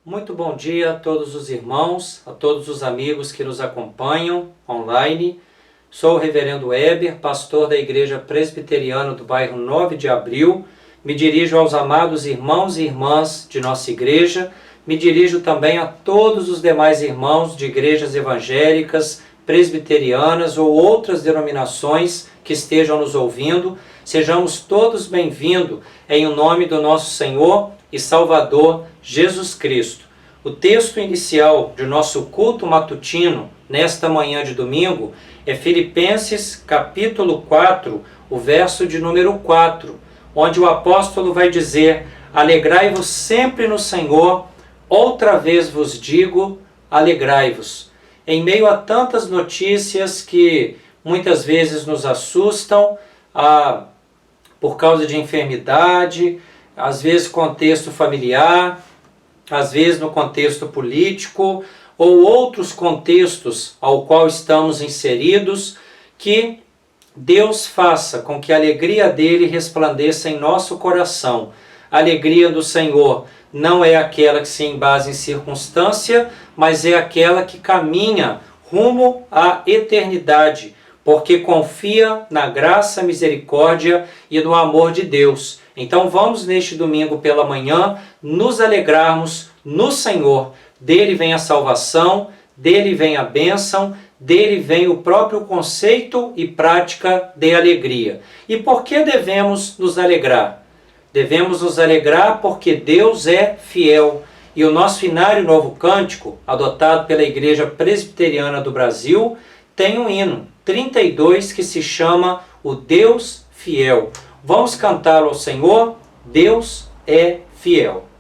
Muito bom dia a todos os irmãos, a todos os amigos que nos acompanham online. Sou o reverendo Weber, pastor da Igreja Presbiteriana do bairro 9 de Abril. Me dirijo aos amados irmãos e irmãs de nossa igreja. Me dirijo também a todos os demais irmãos de igrejas evangélicas, presbiterianas ou outras denominações que estejam nos ouvindo. Sejamos todos bem-vindos em nome do nosso Senhor e Salvador Jesus Cristo. O texto inicial de nosso culto matutino nesta manhã de domingo é Filipenses capítulo 4, o verso de número 4, onde o apóstolo vai dizer: alegrai-vos sempre no Senhor, outra vez vos digo, alegrai-vos. Em meio a tantas notícias que muitas vezes nos assustam, por causa de enfermidade, às vezes contexto familiar, às vezes no contexto político ou outros contextos ao qual estamos inseridos, que Deus faça com que a alegria dele resplandeça em nosso coração. A alegria do Senhor não é aquela que se embasa em circunstância, mas é aquela que caminha rumo à eternidade, porque confia na graça, misericórdia e no amor de Deus. Então vamos neste domingo pela manhã nos alegrarmos no Senhor. Dele vem a salvação, dele vem a bênção, dele vem o próprio conceito e prática de alegria. E por que devemos nos alegrar? Devemos nos alegrar porque Deus é fiel. E o nosso Inário Novo Cântico, adotado pela Igreja Presbiteriana do Brasil, tem um hino 32 que se chama O Deus Fiel. Vamos cantá-lo ao Senhor. Deus é fiel.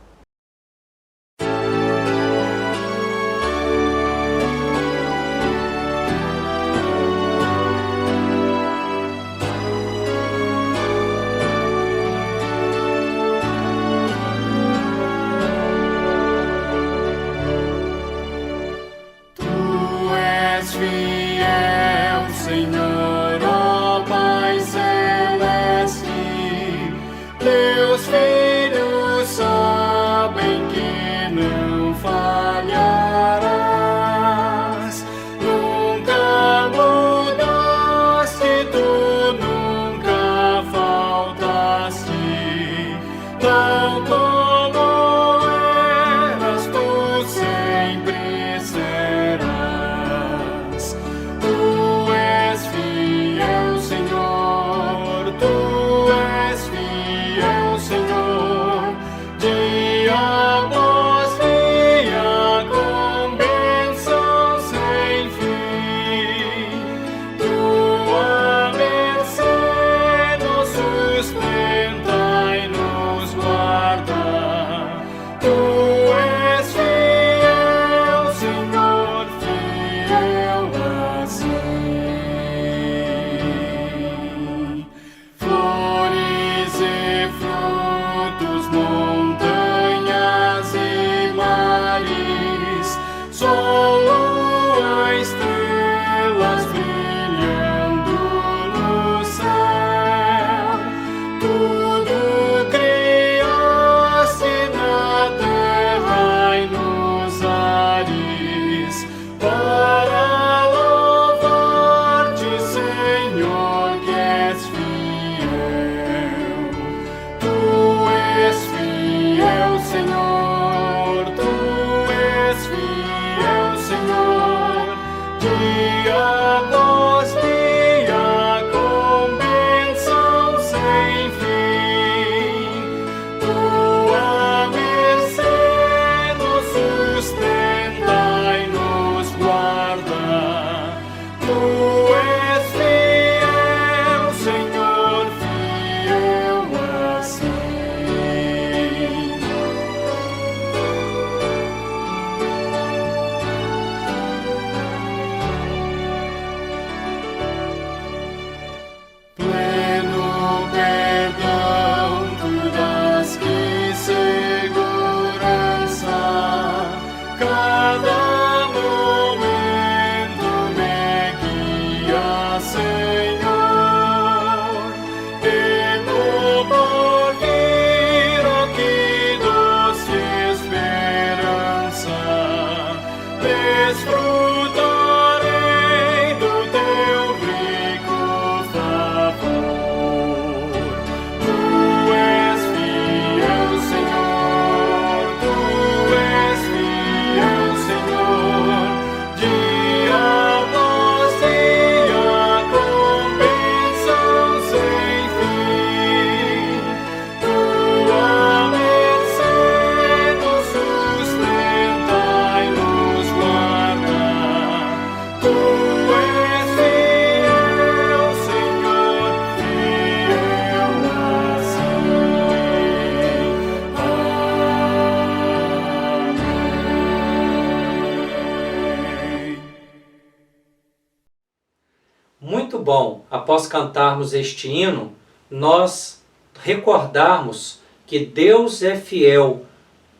muito bom, após cantarmos este hino, nós recordarmos que Deus é fiel,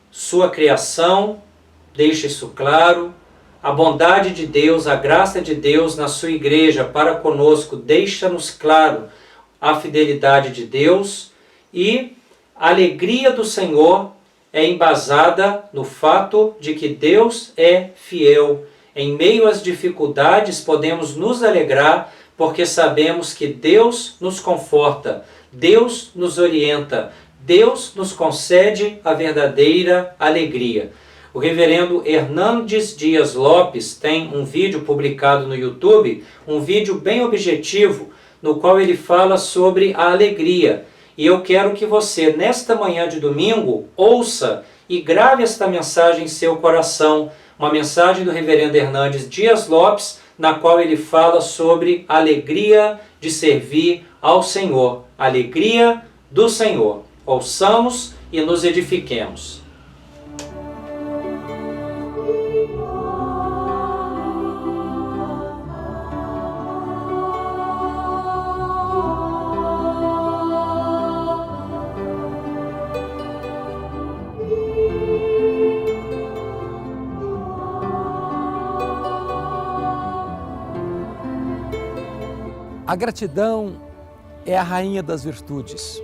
sua criação deixa isso claro, a bondade de Deus, a graça de Deus na sua igreja para conosco deixa-nos claro a fidelidade de Deus, e a alegria do Senhor é embasada no fato de que Deus é fiel. Em meio às dificuldades podemos nos alegrar porque sabemos que Deus nos conforta, Deus nos orienta, Deus nos concede a verdadeira alegria. O reverendo Hernandes Dias Lopes tem um vídeo publicado no YouTube, um vídeo bem objetivo, no qual ele fala sobre a alegria. E eu quero que você, nesta manhã de domingo, ouça e grave esta mensagem em seu coração, uma mensagem do reverendo Hernandes Dias Lopes, na qual ele fala sobre a alegria de servir ao Senhor, a alegria do Senhor. Ouçamos e nos edifiquemos. A gratidão é a rainha das virtudes,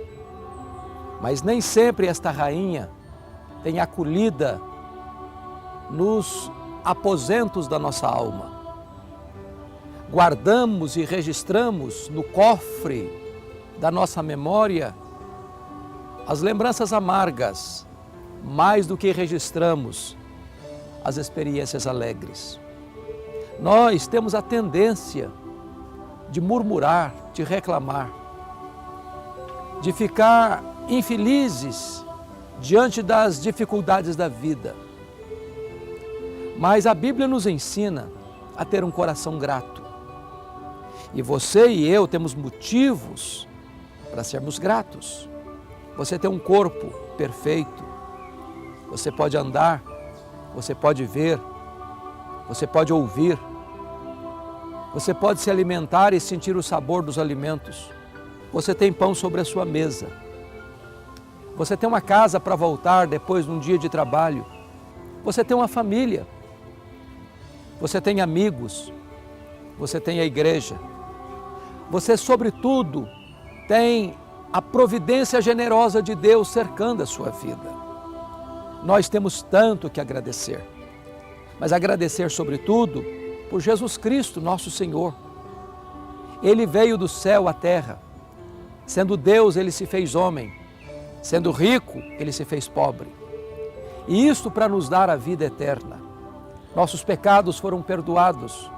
mas nem sempre esta rainha tem acolhida nos aposentos da nossa alma. Guardamos e registramos no cofre da nossa memória as lembranças amargas, mais do que registramos as experiências alegres. Nós temos a tendência de murmurar, de reclamar, de ficar infelizes diante das dificuldades da vida. Mas a Bíblia nos ensina a ter um coração grato. E você e eu temos motivos para sermos gratos. Você tem um corpo perfeito, você pode andar, você pode ver, você pode ouvir, você pode se alimentar e sentir o sabor dos alimentos. Você tem pão sobre a sua mesa. Você tem uma casa para voltar depois de um dia de trabalho. Você tem uma família. Você tem amigos. Você tem a igreja. Você, sobretudo, tem a providência generosa de Deus cercando a sua vida. Nós temos tanto que agradecer. Mas agradecer, sobretudo, por Jesus Cristo, nosso Senhor. Ele veio do céu à terra. Sendo Deus, Ele se fez homem. Sendo rico, Ele se fez pobre. E isto para nos dar a vida eterna. Nossos pecados foram perdoados.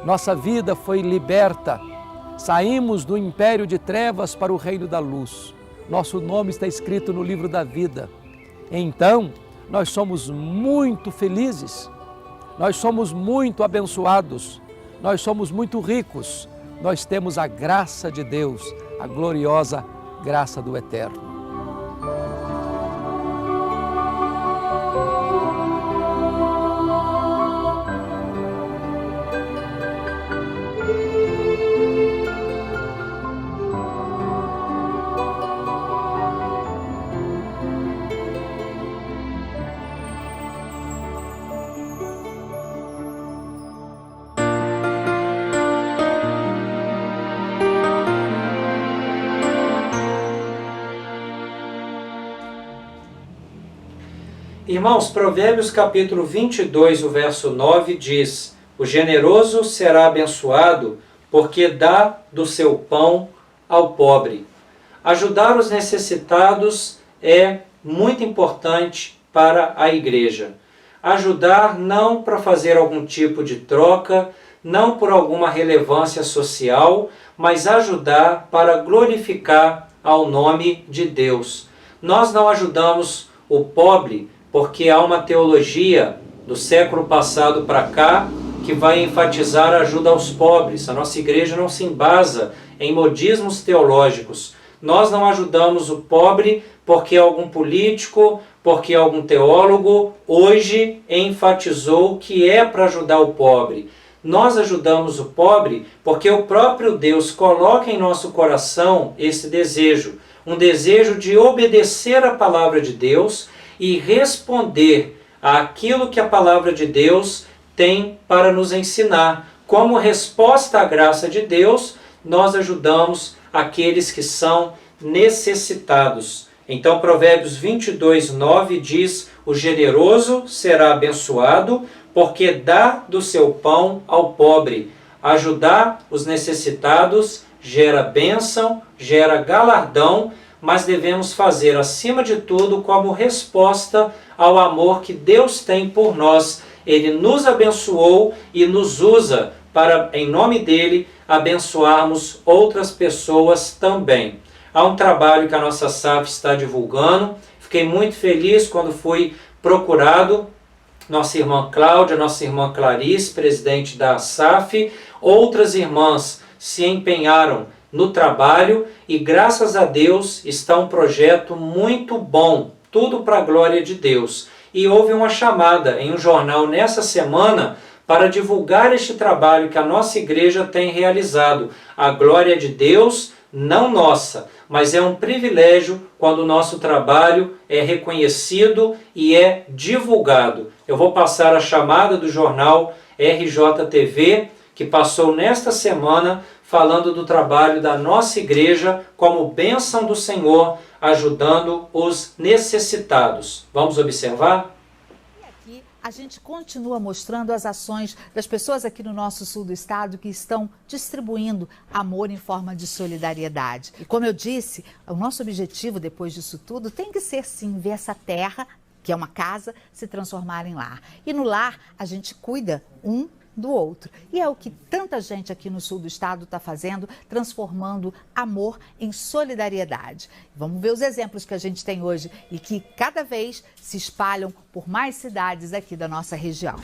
Nossa vida foi liberta. Saímos do império de trevas para o reino da luz. Nosso nome está escrito no livro da vida. Então, nós somos muito felizes. Nós somos muito abençoados, nós somos muito ricos, nós temos a graça de Deus, a gloriosa graça do Eterno. Irmãos, Provérbios capítulo 22, o verso 9 diz: o generoso será abençoado, porque dá do seu pão ao pobre. Ajudar os necessitados é muito importante para a igreja. Ajudar não para fazer algum tipo de troca, não por alguma relevância social, mas ajudar para glorificar ao nome de Deus. Nós não ajudamos o pobre porque há uma teologia do século passado para cá que vai enfatizar a ajuda aos pobres. A nossa igreja não se embasa em modismos teológicos. Nós não ajudamos o pobre porque algum político, porque algum teólogo hoje enfatizou que é para ajudar o pobre. nós ajudamos o pobre porque o próprio Deus coloca em nosso coração esse desejo, um desejo de obedecer a palavra de Deus e responder àquilo que a palavra de Deus tem para nos ensinar. Como resposta à graça de Deus, nós ajudamos aqueles que são necessitados. Então, Provérbios 22:9 diz: o generoso será abençoado, porque dá do seu pão ao pobre. Ajudar os necessitados gera bênção, gera galardão, mas devemos fazer, acima de tudo, como resposta ao amor que Deus tem por nós. Ele nos abençoou e nos usa para, em nome dele, abençoarmos outras pessoas também. Há um trabalho que a nossa SAF está divulgando. Fiquei muito feliz quando fui procurado. Nossa irmã Cláudia, nossa irmã Clarice, presidente da SAF, outras irmãs se empenharam no trabalho e, graças a Deus, está um projeto muito bom, tudo para a glória de Deus. E houve uma chamada em um jornal nessa semana para divulgar este trabalho que a nossa igreja tem realizado. A glória de Deus, não nossa, mas é um privilégio quando o nosso trabalho é reconhecido e é divulgado. Eu vou passar a chamada do jornal RJTV, que passou nesta semana falando do trabalho da nossa igreja como bênção do Senhor, ajudando os necessitados. Vamos observar? A gente continua mostrando as ações das pessoas aqui no nosso sul do estado que estão distribuindo amor em forma de solidariedade. E como eu disse, o nosso objetivo depois disso tudo tem que ser sim ver essa terra, que é uma casa, se transformar em lar. E no lar a gente cuida um do outro. E é o que tanta gente aqui no sul do estado está fazendo, transformando amor em solidariedade. Vamos ver os exemplos que a gente tem hoje e que cada vez se espalham por mais cidades aqui da nossa região.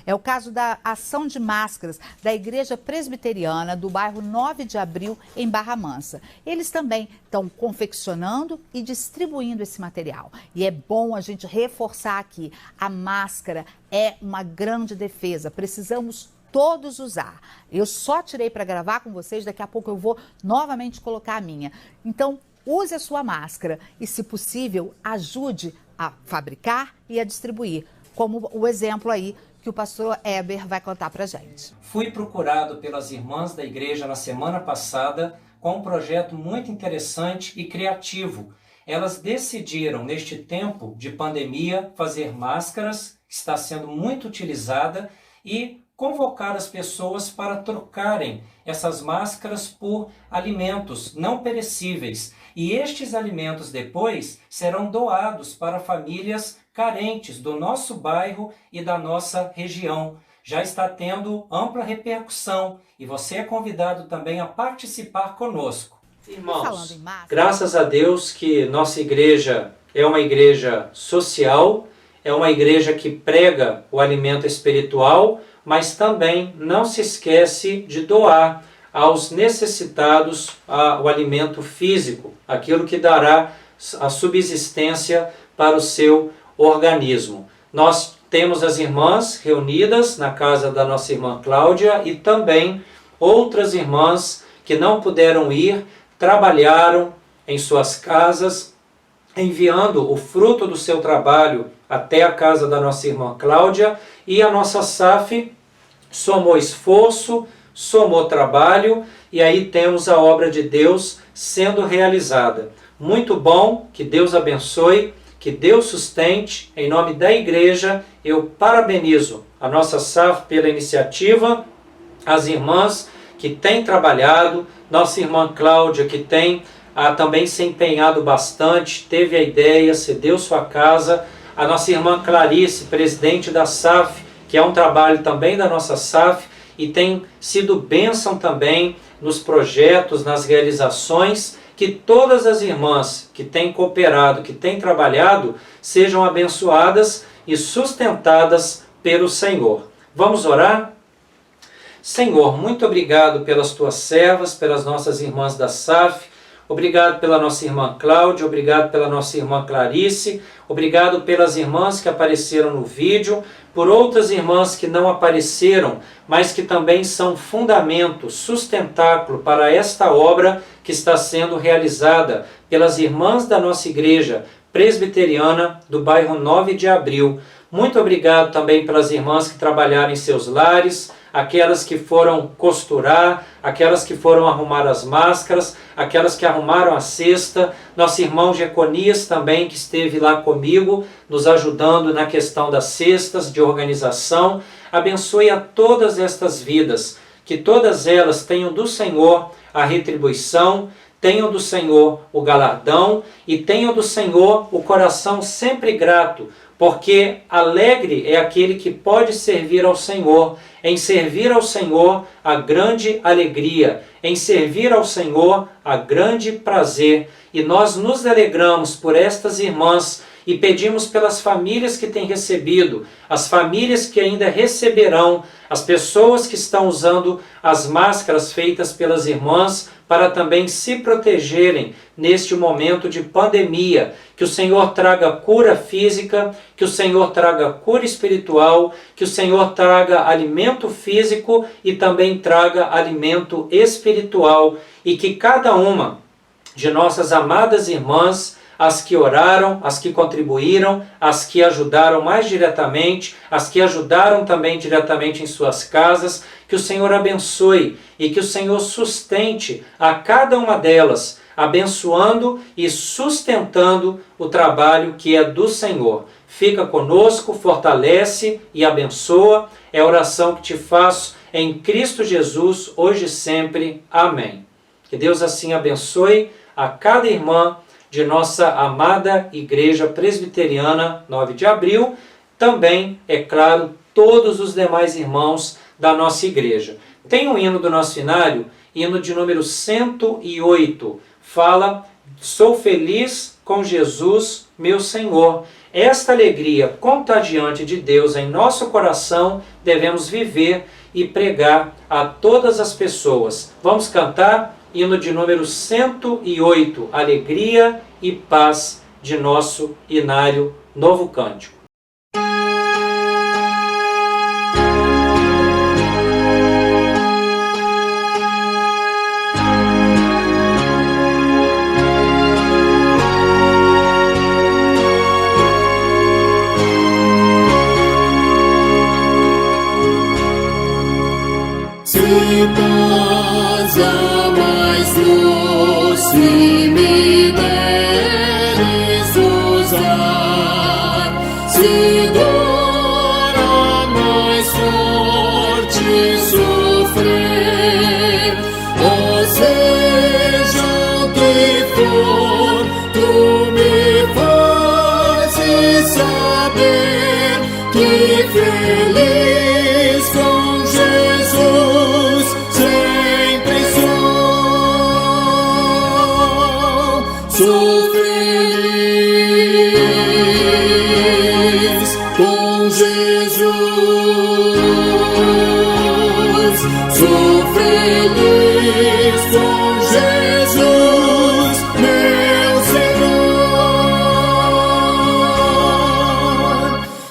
É o caso da ação de máscaras da Igreja Presbiteriana do bairro 9 de Abril, em Barra Mansa. Eles também estão confeccionando e distribuindo esse material. E é bom a gente reforçar aqui, a máscara é uma grande defesa, precisamos todos usar. Eu só tirei para gravar com vocês, daqui a pouco eu vou novamente colocar a minha. Então, use a sua máscara e, se possível, ajude a fabricar e a distribuir, como o exemplo aí que o pastor Heber vai contar para a gente. Fui procurado pelas irmãs da igreja na semana passada com um projeto muito interessante e criativo. Elas decidiram, neste tempo de pandemia, fazer máscaras, que está sendo muito utilizada, e convocar as pessoas para trocarem essas máscaras por alimentos não perecíveis. E estes alimentos depois serão doados para famílias carentes do nosso bairro e da nossa região. Já está tendo ampla repercussão e você é convidado também a participar conosco. Irmãos, graças a Deus que nossa igreja é uma igreja social, é uma igreja que prega o alimento espiritual, mas também não se esquece de doar aos necessitados o alimento físico, aquilo que dará a subsistência para o seu organismo. Nós temos as irmãs reunidas na casa da nossa irmã Cláudia e também outras irmãs que não puderam ir, trabalharam em suas casas, enviando o fruto do seu trabalho até a casa da nossa irmã Cláudia, e a nossa SAF somou esforço, somou trabalho, e aí temos a obra de Deus sendo realizada. Muito bom, que Deus abençoe, que Deus sustente. Em nome da igreja, eu parabenizo a nossa SAF pela iniciativa, as irmãs que têm trabalhado, nossa irmã Cláudia que tem também se empenhado bastante, teve a ideia, cedeu sua casa, a nossa irmã Clarice, presidente da SAF, que é um trabalho também da nossa SAF e tem sido bênção também nos projetos, nas realizações, que todas as irmãs que têm cooperado, que têm trabalhado, sejam abençoadas e sustentadas pelo Senhor. Vamos orar? Senhor, muito obrigado pelas tuas servas, pelas nossas irmãs da SAF. Obrigado pela nossa irmã Cláudia, obrigado pela nossa irmã Clarice, obrigado pelas irmãs que apareceram no vídeo, por outras irmãs que não apareceram, mas que também são fundamento, sustentáculo para esta obra que está sendo realizada pelas irmãs da nossa igreja presbiteriana do bairro 9 de Abril. Muito obrigado também pelas irmãs que trabalharam em seus lares, aquelas que foram costurar, aquelas que foram arrumar as máscaras, aquelas que arrumaram a cesta, nosso irmão Jeconias também, que esteve lá comigo, nos ajudando na questão das cestas, de organização. Abençoe a todas estas vidas, que todas elas tenham do Senhor a retribuição, tenham do Senhor o galardão e tenham do Senhor o coração sempre grato, porque alegre é aquele que pode servir ao Senhor. Em servir ao Senhor, a grande alegria. Em servir ao Senhor, a grande prazer. E nós nos alegramos por estas irmãs e pedimos pelas famílias que têm recebido, as famílias que ainda receberão, as pessoas que estão usando as máscaras feitas pelas irmãs para também se protegerem neste momento de pandemia. Que o Senhor traga cura física, que o Senhor traga cura espiritual, que o Senhor traga alimento físico e também traga alimento espiritual, e que cada uma de nossas amadas irmãs, as que oraram, as que contribuíram, as que ajudaram mais diretamente, as que ajudaram também diretamente em suas casas, que o Senhor abençoe e que o Senhor sustente a cada uma delas, abençoando e sustentando o trabalho que é do Senhor. Fica conosco, fortalece e abençoa. É a oração que te faço em Cristo Jesus, hoje e sempre. Amém. Que Deus assim abençoe a cada irmã de nossa amada Igreja Presbiteriana 9 de Abril, também, é claro, todos os demais irmãos da nossa igreja. Tem um hino do nosso inário, hino de número 108, fala: sou feliz com Jesus, meu Senhor. Esta alegria contagiante de Deus em nosso coração devemos viver e pregar a todas as pessoas. Vamos cantar? Hino de número 108, Alegria e Paz, de nosso inário Novo Cântico. Se me deres usar, se dor a mais forte sofrer, ou seja o que for, tu me fazes saber que feliz com Jesus sempre sou. Sou feliz com Jesus, sou feliz com Jesus, meu Senhor.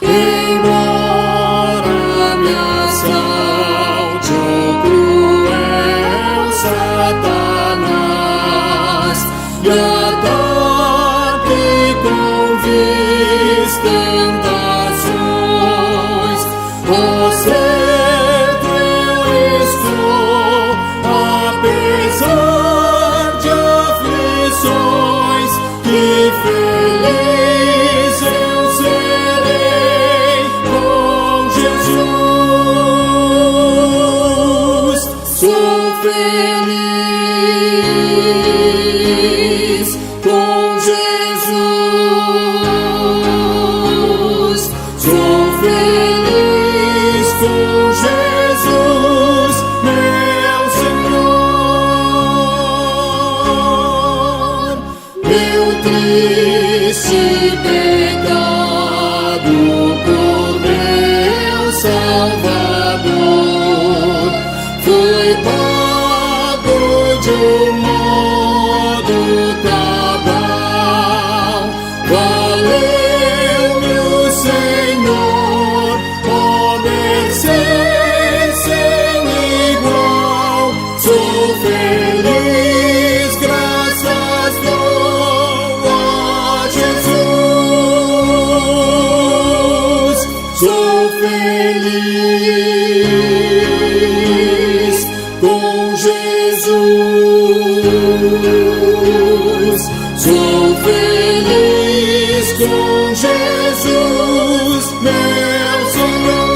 Embora me assalte o cruel Satanás e com tentações, ó certo eu estou, apesar de aflições, que feliz eu serei com Jesus. Sou feliz com Jesus, sou feliz com Jesus, meu Senhor. Meu triste pecado por meu Salvador foi pago de um modo com Jesus. Sou feliz com Jesus, meu Senhor.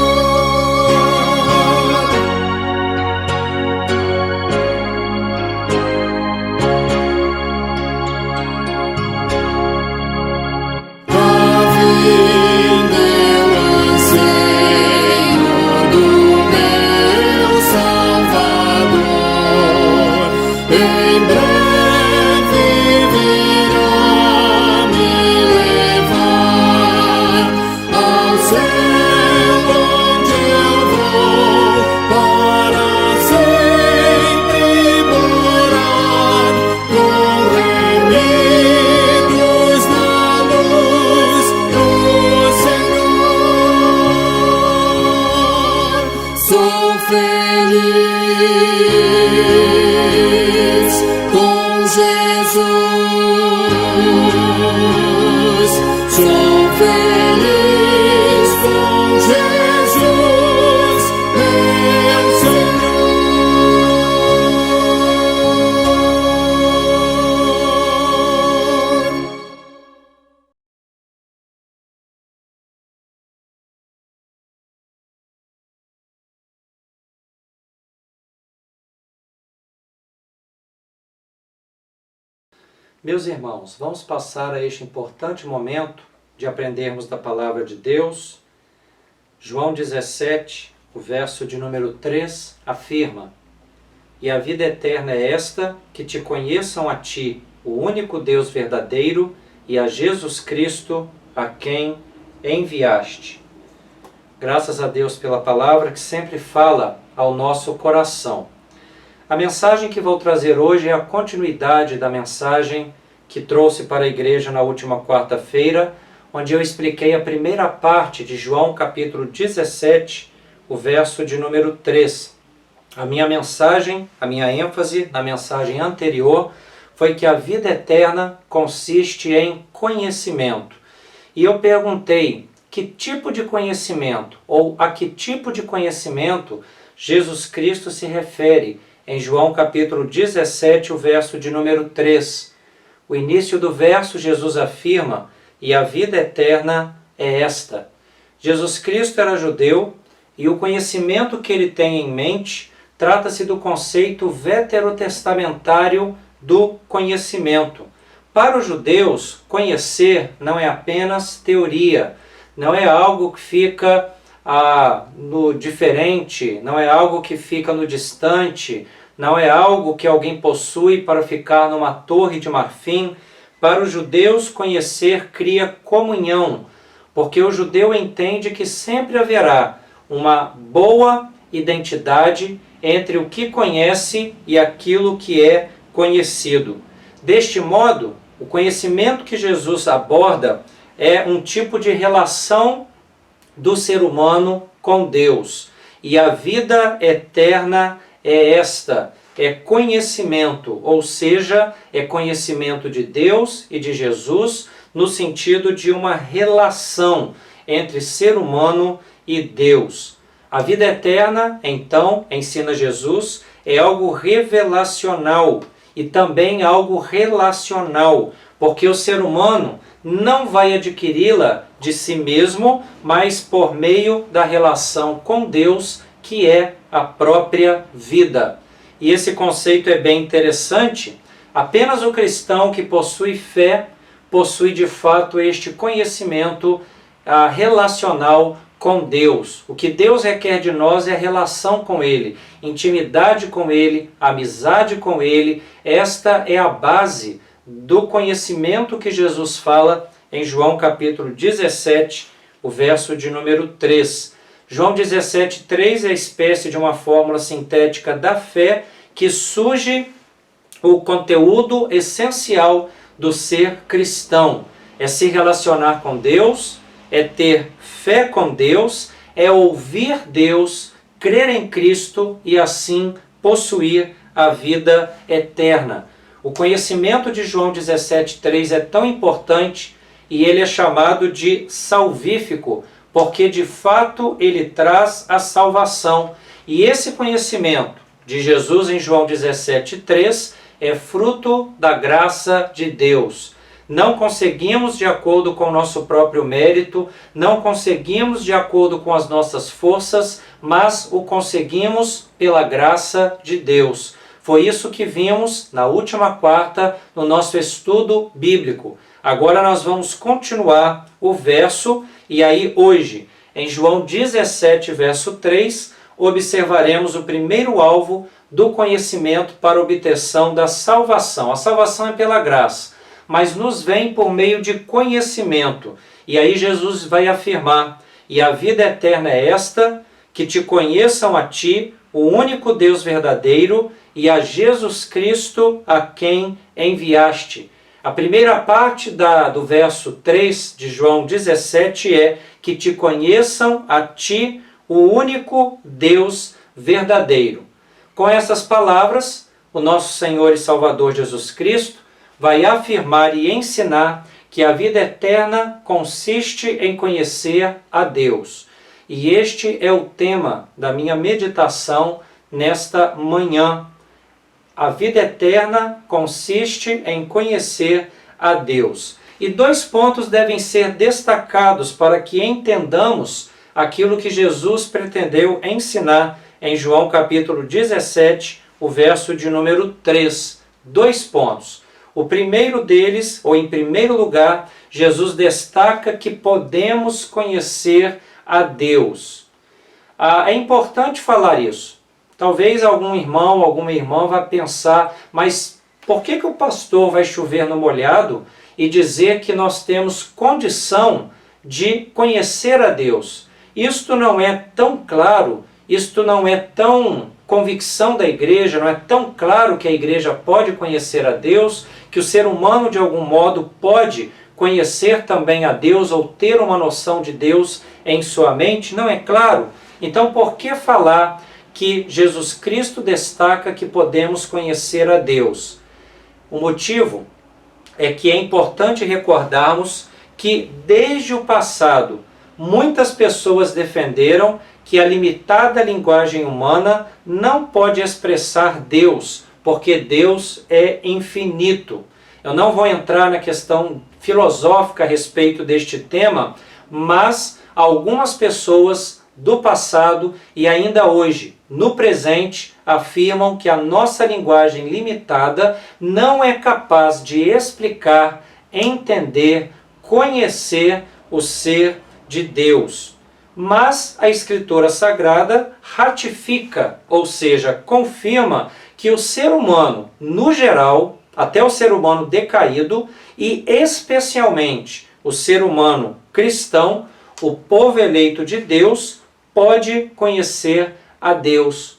Feliz com Jesus, sou feliz com Jesus, meu Senhor. Meus irmãos, vamos passar a este importante momento de aprendermos da Palavra de Deus. João 17, o verso de número 3, afirma: E a vida eterna é esta, que te conheçam a ti, o único Deus verdadeiro, e a Jesus Cristo, a quem enviaste. Graças a Deus pela Palavra que sempre fala ao nosso coração. A mensagem que vou trazer hoje é a continuidade da mensagem que trouxe para a igreja na última quarta-feira, onde eu expliquei a primeira parte de João capítulo 17, o verso de número 3. A minha mensagem, a minha ênfase na mensagem anterior foi que a vida eterna consiste em conhecimento. E eu perguntei que tipo de conhecimento, ou a que tipo de conhecimento Jesus Cristo se refere em João capítulo 17, o verso de número 3. O início do verso, Jesus afirma: e a vida eterna é esta. Jesus Cristo era judeu e o conhecimento que ele tem em mente trata-se do conceito veterotestamentário do conhecimento. Para os judeus, conhecer não é apenas teoria, não é algo que fica no diferente, não é algo que fica no distante, não é algo que alguém possui para ficar numa torre de marfim. Para os judeus, conhecer cria comunhão, porque o judeu entende que sempre haverá uma boa identidade entre o que conhece e aquilo que é conhecido. Deste modo, o conhecimento que Jesus aborda é um tipo de relação do ser humano com Deus. E a vida eterna é esta, é conhecimento, ou seja, é conhecimento de Deus e de Jesus no sentido de uma relação entre ser humano e Deus. A vida eterna, então, ensina Jesus, é algo revelacional e também algo relacional, porque o ser humano não vai adquiri-la de si mesmo, mas por meio da relação com Deus, que é a própria vida. E esse conceito é bem interessante. Apenas o cristão que possui fé possui de fato este conhecimento relacional com Deus. O que Deus requer de nós é relação com Ele, intimidade com Ele, amizade com Ele. Esta é a base do conhecimento que Jesus fala em João capítulo 17, o verso de número 3. João 17, 3 é a espécie de uma fórmula sintética da fé que surge o conteúdo essencial do ser cristão. É se relacionar com Deus, é ter fé com Deus, é ouvir Deus, crer em Cristo e assim possuir a vida eterna. O conhecimento de João 17, 3 é tão importante e ele é chamado de salvífico, porque de fato ele traz a salvação. E esse conhecimento de Jesus em João 17:3 é fruto da graça de Deus. Não conseguimos de acordo com o nosso próprio mérito, não conseguimos de acordo com as nossas forças, mas o conseguimos pela graça de Deus. Foi isso que vimos na última quarta no nosso estudo bíblico. Agora nós vamos continuar o verso, e aí hoje, em João 17, verso 3, observaremos o primeiro alvo do conhecimento para obtenção da salvação. A salvação é pela graça, mas nos vem por meio de conhecimento. E aí Jesus vai afirmar: e a vida eterna é esta, que te conheçam a ti, o único Deus verdadeiro, e a Jesus Cristo, a quem enviaste. A primeira parte do verso 3 de João 17 é: que te conheçam a ti, o único Deus verdadeiro. Com essas palavras, o nosso Senhor e Salvador Jesus Cristo vai afirmar e ensinar que a vida eterna consiste em conhecer a Deus. E este é o tema da minha meditação nesta manhã. A vida eterna consiste em conhecer a Deus. E 2 pontos devem ser destacados para que entendamos aquilo que Jesus pretendeu ensinar em João capítulo 17, o verso de número 3. 2 pontos. O primeiro deles, ou em primeiro lugar, Jesus destaca que podemos conhecer a Deus. É importante falar isso. Talvez algum irmão, alguma irmã vá pensar: mas por que o pastor vai chover no molhado e dizer que nós temos condição de conhecer a Deus? Isto não é tão claro, isto não é tão convicção da igreja, não é tão claro que a igreja pode conhecer a Deus, que o ser humano de algum modo pode conhecer também a Deus ou ter uma noção de Deus em sua mente? Não é claro? Então por que falar que Jesus Cristo destaca que podemos conhecer a Deus? O motivo é que é importante recordarmos que desde o passado muitas pessoas defenderam que a limitada linguagem humana não pode expressar Deus, porque Deus é infinito. Eu não vou entrar na questão filosófica a respeito deste tema, mas algumas pessoas do passado e ainda hoje, no presente, afirmam que a nossa linguagem limitada não é capaz de explicar, entender, conhecer o ser de Deus. Mas a Escritura Sagrada ratifica, ou seja, confirma que o ser humano, no geral, até o ser humano decaído, e especialmente o ser humano cristão, o povo eleito de Deus, pode conhecer a Deus.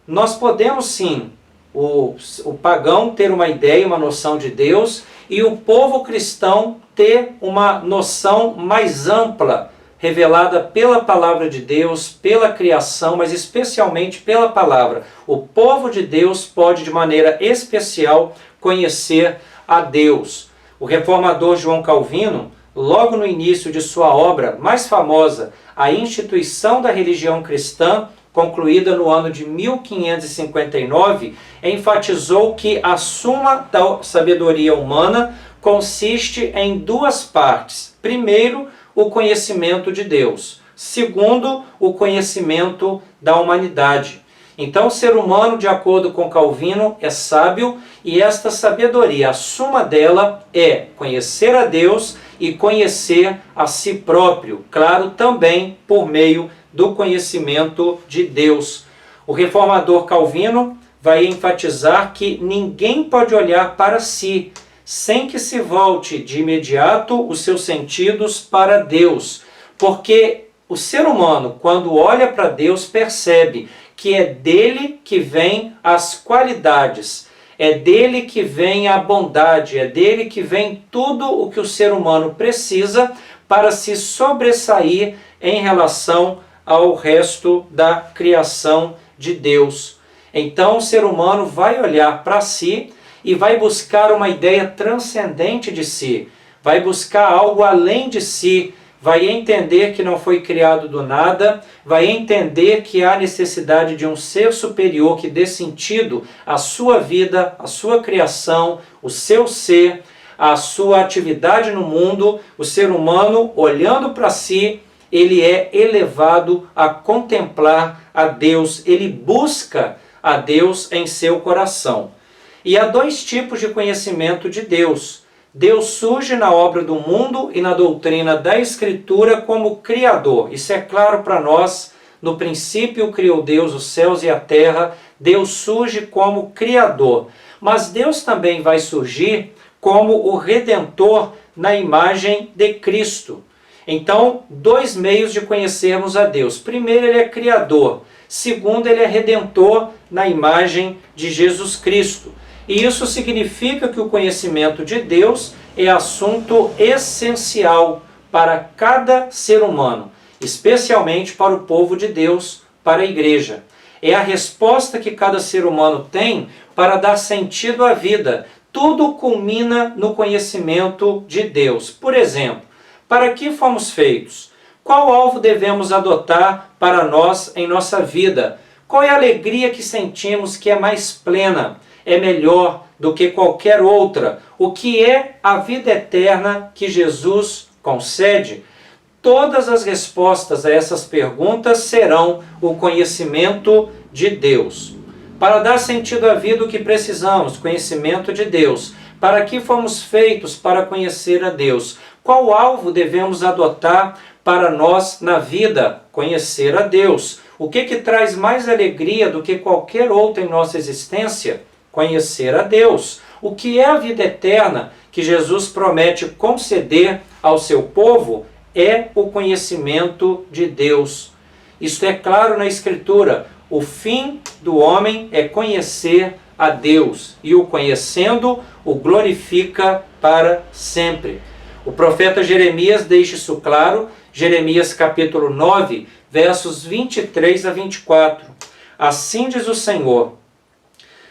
Nós podemos sim, o pagão ter uma ideia, uma noção de Deus, e o povo cristão ter uma noção mais ampla, revelada pela palavra de Deus, pela criação, mas especialmente pela palavra. O povo de Deus pode, de maneira especial, conhecer a Deus. O reformador João Calvino, logo no início de sua obra mais famosa, A Instituição da Religião Cristã, concluída no ano de 1559, enfatizou que a suma da sabedoria humana consiste em 2 partes. Primeiro, o conhecimento de Deus. Segundo, o conhecimento da humanidade. Então, o ser humano, de acordo com Calvino, é sábio, e esta sabedoria, a suma dela é conhecer a Deus e conhecer a si próprio. Claro, também por meio do conhecimento de Deus. O reformador Calvino vai enfatizar que ninguém pode olhar para si sem que se volte de imediato os seus sentidos para Deus, porque o ser humano, quando olha para Deus, percebe que é dele que vem as qualidades, é dele que vem a bondade, é dele que vem tudo o que o ser humano precisa para se sobressair em relação ao resto da criação de Deus. Então o ser humano vai olhar para si e vai buscar uma ideia transcendente de si, vai buscar algo além de si, vai entender que não foi criado do nada, vai entender que há necessidade de um ser superior que dê sentido à sua vida, à sua criação, o seu ser, a sua atividade no mundo. O ser humano, olhando para si, ele é elevado a contemplar a Deus, ele busca a Deus em seu coração. E há dois tipos de conhecimento de Deus. Deus surge na obra do mundo e na doutrina da Escritura como Criador. Isso é claro para nós. No princípio criou Deus os céus e a terra. Deus surge como Criador. Mas Deus também vai surgir como o Redentor na imagem de Cristo. Então, dois meios de conhecermos a Deus. Primeiro, ele é Criador. Segundo, ele é Redentor na imagem de Jesus Cristo. E isso significa que o conhecimento de Deus é assunto essencial para cada ser humano, especialmente para o povo de Deus, para a igreja. É a resposta que cada ser humano tem para dar sentido à vida. Tudo culmina no conhecimento de Deus. Por exemplo, para que fomos feitos? Qual alvo devemos adotar para nós em nossa vida? Qual é a alegria que sentimos que é mais plena? É melhor do que qualquer outra? O que é a vida eterna que Jesus concede? Todas as respostas a essas perguntas serão o conhecimento de Deus. Para dar sentido à vida, o que precisamos? Conhecimento de Deus. Para que fomos feitos? Para conhecer a Deus. Qual alvo devemos adotar para nós na vida? Conhecer a Deus. O que traz mais alegria do que qualquer outra em nossa existência? Conhecer a Deus. O que é a vida eterna que Jesus promete conceder ao seu povo? É o conhecimento de Deus. Isto é claro na Escritura. O fim do homem é conhecer a Deus, e o conhecendo, o glorifica para sempre. O profeta Jeremias deixa isso claro, Jeremias capítulo 9, versos 23 a 24. Assim diz o Senhor: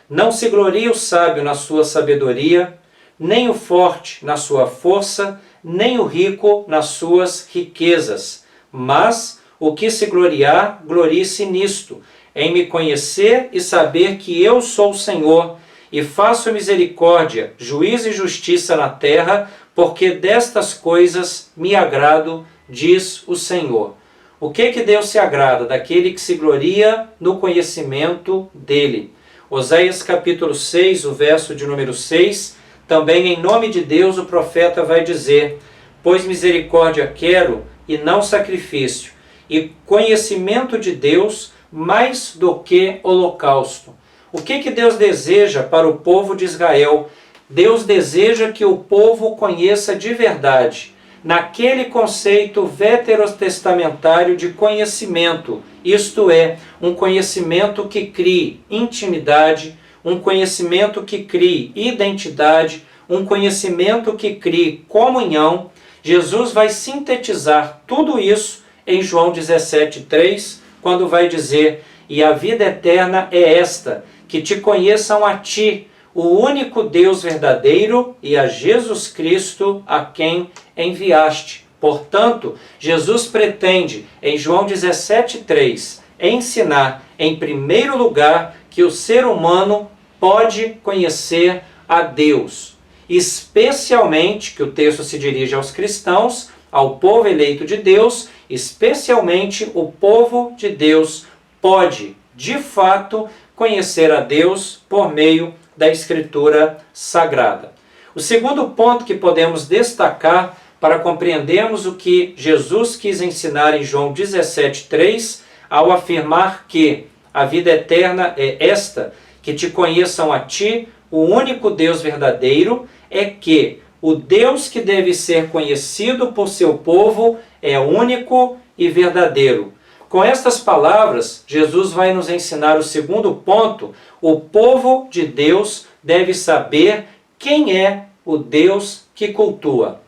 não se glorie o sábio na sua sabedoria, nem o forte na sua força, nem o rico nas suas riquezas. Mas o que se gloriar, glorie-se nisto, em me conhecer e saber que eu sou o Senhor, e faço misericórdia, juízo e justiça na terra, porque destas coisas me agrado, diz o Senhor. O que Deus se agrada? Daquele que se gloria no conhecimento dele. Oséias capítulo 6, o verso de número 6, também em nome de Deus o profeta vai dizer: pois misericórdia quero e não sacrifício, e conhecimento de Deus mais do que holocausto. O que Deus deseja para o povo de Israel? Deus deseja que o povo conheça de verdade, naquele conceito veterotestamentário de conhecimento, isto é, um conhecimento que crie intimidade, um conhecimento que crie identidade, um conhecimento que crie comunhão. Jesus vai sintetizar tudo isso em João 17,3, quando vai dizer: e a vida eterna é esta, que te conheçam a ti, o único Deus verdadeiro, e a Jesus Cristo, a quem enviaste. Portanto, Jesus pretende, em João 17,3, ensinar, em primeiro lugar, que o ser humano pode conhecer a Deus. Especialmente, que o texto se dirige aos cristãos, ao povo eleito de Deus, especialmente o povo de Deus pode, de fato, conhecer a Deus por meio da Escritura Sagrada. O segundo ponto que podemos destacar para compreendermos o que Jesus quis ensinar em João 17,3, ao afirmar que a vida eterna é esta, que te conheçam a ti, o único Deus verdadeiro, é que o Deus que deve ser conhecido por seu povo é único e verdadeiro. Com estas palavras, Jesus vai nos ensinar o segundo ponto. O povo de Deus deve saber quem é o Deus que cultua.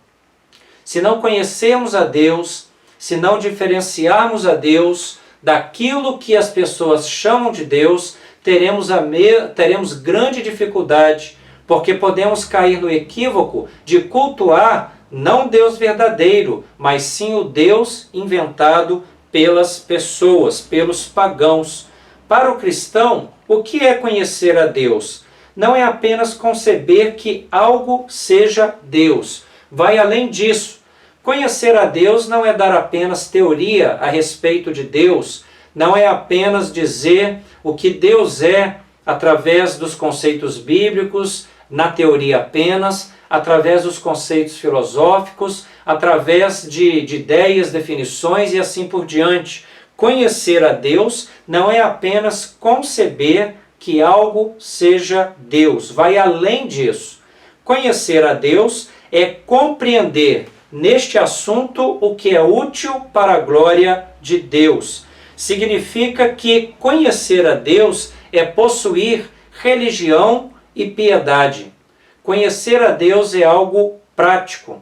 Se não conhecermos a Deus, se não diferenciarmos a Deus daquilo que as pessoas chamam de Deus, teremos grande dificuldade, porque podemos cair no equívoco de cultuar não o Deus verdadeiro, mas sim o Deus inventado pelas pessoas, pelos pagãos. Para o cristão, o que é conhecer a Deus? Não é apenas conceber que algo seja Deus. Vai além disso. Conhecer a Deus não é dar apenas teoria a respeito de Deus, não é apenas dizer o que Deus é através dos conceitos bíblicos, na teoria apenas, através dos conceitos filosóficos, através de ideias, definições e assim por diante. Conhecer a Deus não é apenas conceber que algo seja Deus, vai além disso. Conhecer a Deus é compreender neste assunto o que é útil para a glória de Deus. Significa que conhecer a Deus é possuir religião e piedade. Conhecer a Deus é algo prático.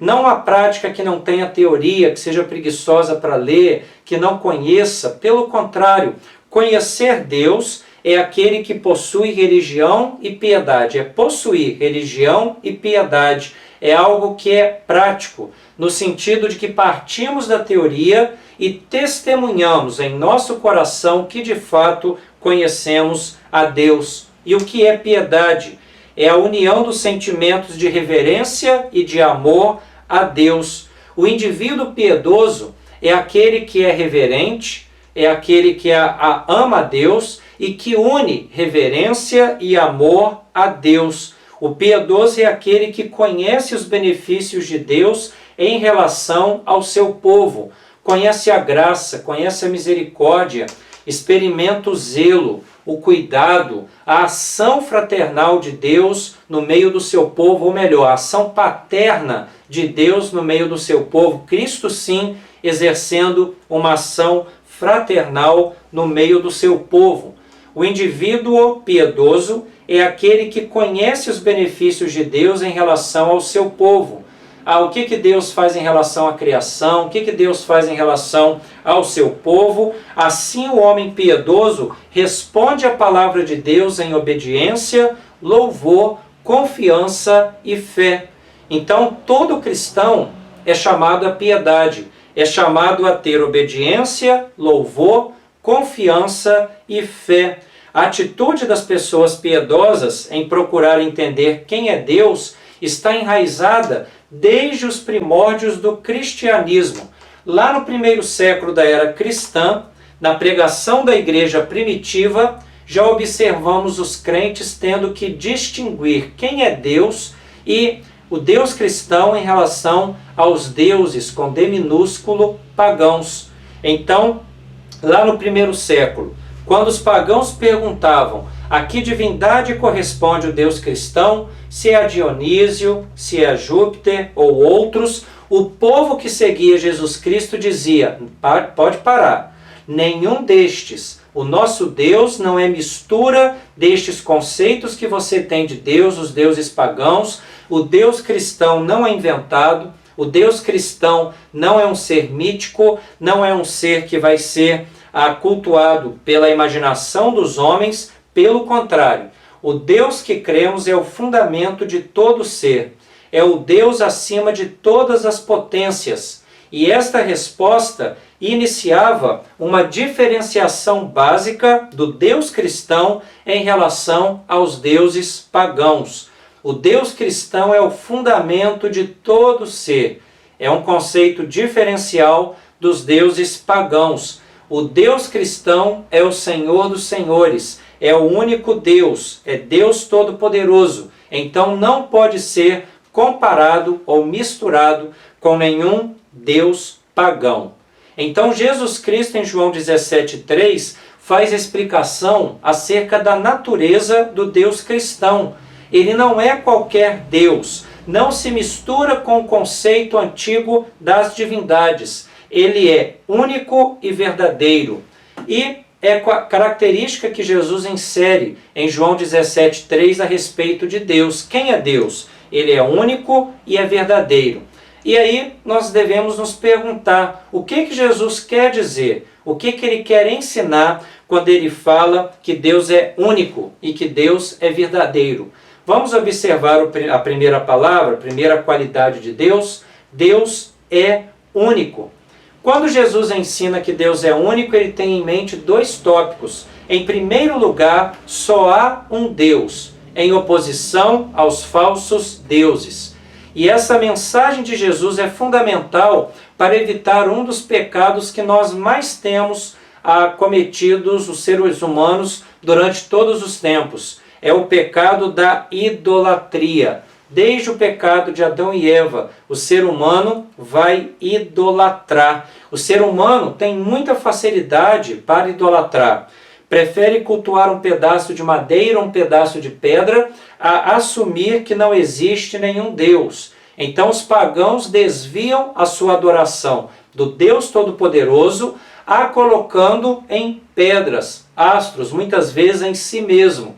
Não a prática que não tenha teoria, que seja preguiçosa para ler, que não conheça. Pelo contrário, conhecer Deus é aquele que possui religião e piedade. É possuir religião e piedade. É algo que é prático, no sentido de que partimos da teoria e testemunhamos em nosso coração que de fato conhecemos a Deus. E o que é piedade? É a união dos sentimentos de reverência e de amor a Deus. O indivíduo piedoso é aquele que é reverente, é aquele que ama a Deus e que une reverência e amor a Deus. O piedoso é aquele que conhece os benefícios de Deus em relação ao seu povo, conhece a graça, conhece a misericórdia, experimenta o zelo, o cuidado, a ação fraternal de Deus no meio do seu povo, ou melhor, a ação paterna de Deus no meio do seu povo. Cristo sim exercendo uma ação fraternal no meio do seu povo. O indivíduo piedoso é aquele que conhece os benefícios de Deus em relação ao seu povo. O que Deus faz em relação à criação, o que Deus faz em relação ao seu povo. Assim o homem piedoso responde à palavra de Deus em obediência, louvor, confiança e fé. Então todo cristão é chamado à piedade, é chamado a ter obediência, louvor, confiança e fé. A atitude das pessoas piedosas em procurar entender quem é Deus está enraizada desde os primórdios do cristianismo. Lá no primeiro século da era cristã, na pregação da igreja primitiva, já observamos os crentes tendo que distinguir quem é Deus e o Deus cristão em relação aos deuses, com D minúsculo, pagãos. Então, lá no primeiro século, quando os pagãos perguntavam a que divindade corresponde o Deus cristão, se é a Dionísio, se é a Júpiter ou outros, o povo que seguia Jesus Cristo dizia: pode parar, nenhum destes. O nosso Deus não é mistura destes conceitos que você tem de Deus, os deuses pagãos. O Deus cristão não é inventado, o Deus cristão não é um ser mítico, não é um ser que vai ser cultuado pela imaginação dos homens. Pelo contrário, o Deus que cremos é o fundamento de todo ser, é o Deus acima de todas as potências. E esta resposta iniciava uma diferenciação básica do Deus cristão em relação aos deuses pagãos. O Deus cristão é o fundamento de todo ser, é um conceito diferencial dos deuses pagãos. O Deus cristão é o Senhor dos senhores, é o único Deus, é Deus Todo-Poderoso. Então não pode ser comparado ou misturado com nenhum Deus pagão. Então Jesus Cristo, em João 17,3, faz explicação acerca da natureza do Deus cristão. Ele não é qualquer Deus, não se mistura com o conceito antigo das divindades. Ele é único e verdadeiro. E é a característica que Jesus insere em João 17,3 a respeito de Deus. Quem é Deus? Ele é único e é verdadeiro. E aí nós devemos nos perguntar o que Jesus quer dizer, o que ele quer ensinar quando ele fala que Deus é único e que Deus é verdadeiro. Vamos observar a primeira palavra, a primeira qualidade de Deus. Deus é único. Quando Jesus ensina que Deus é único, ele tem em mente dois tópicos. Em primeiro lugar, só há um Deus, em oposição aos falsos deuses. E essa mensagem de Jesus é fundamental para evitar um dos pecados que nós mais temos cometidos, os seres humanos, durante todos os tempos. É o pecado da idolatria. Desde o pecado de Adão e Eva, o ser humano vai idolatrar. O ser humano tem muita facilidade para idolatrar. Prefere cultuar um pedaço de madeira ou um pedaço de pedra a assumir que não existe nenhum Deus. Então os pagãos desviam a sua adoração do Deus Todo-Poderoso, a colocando em pedras, astros, muitas vezes em si mesmo.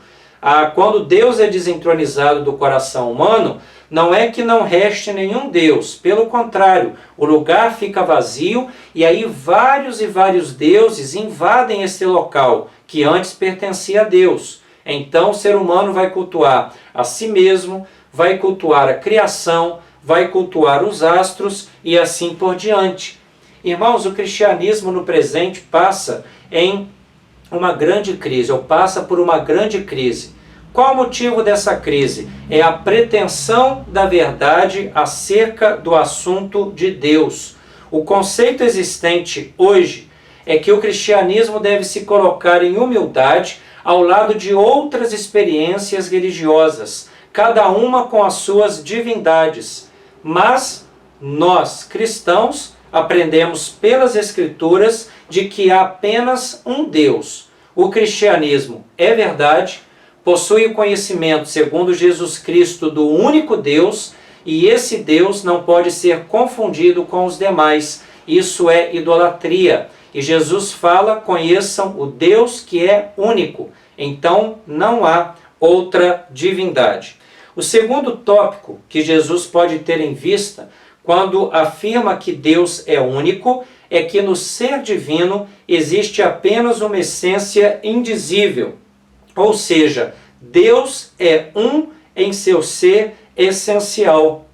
Quando Deus é desentronizado do coração humano, não é que não reste nenhum Deus, pelo contrário, o lugar fica vazio e aí vários e vários deuses invadem esse local que antes pertencia a Deus. Então o ser humano vai cultuar a si mesmo, vai cultuar a criação, vai cultuar os astros e assim por diante. Irmãos, o cristianismo no presente passa em uma grande crise, ou passa por uma grande crise. Qual o motivo dessa crise? É a pretensão da verdade acerca do assunto de Deus. O conceito existente hoje é que o cristianismo deve se colocar em humildade ao lado de outras experiências religiosas, cada uma com as suas divindades. Mas nós, cristãos, aprendemos pelas Escrituras de que há apenas um Deus. O cristianismo é verdade, possui o conhecimento, segundo Jesus Cristo, do único Deus, e esse Deus não pode ser confundido com os demais. Isso é idolatria. E Jesus fala, conheçam o Deus que é único. Então não há outra divindade. O segundo tópico que Jesus pode ter em vista quando afirma que Deus é único é que no ser divino existe apenas uma essência indizível. Ou seja, Deus é um em seu ser essencial.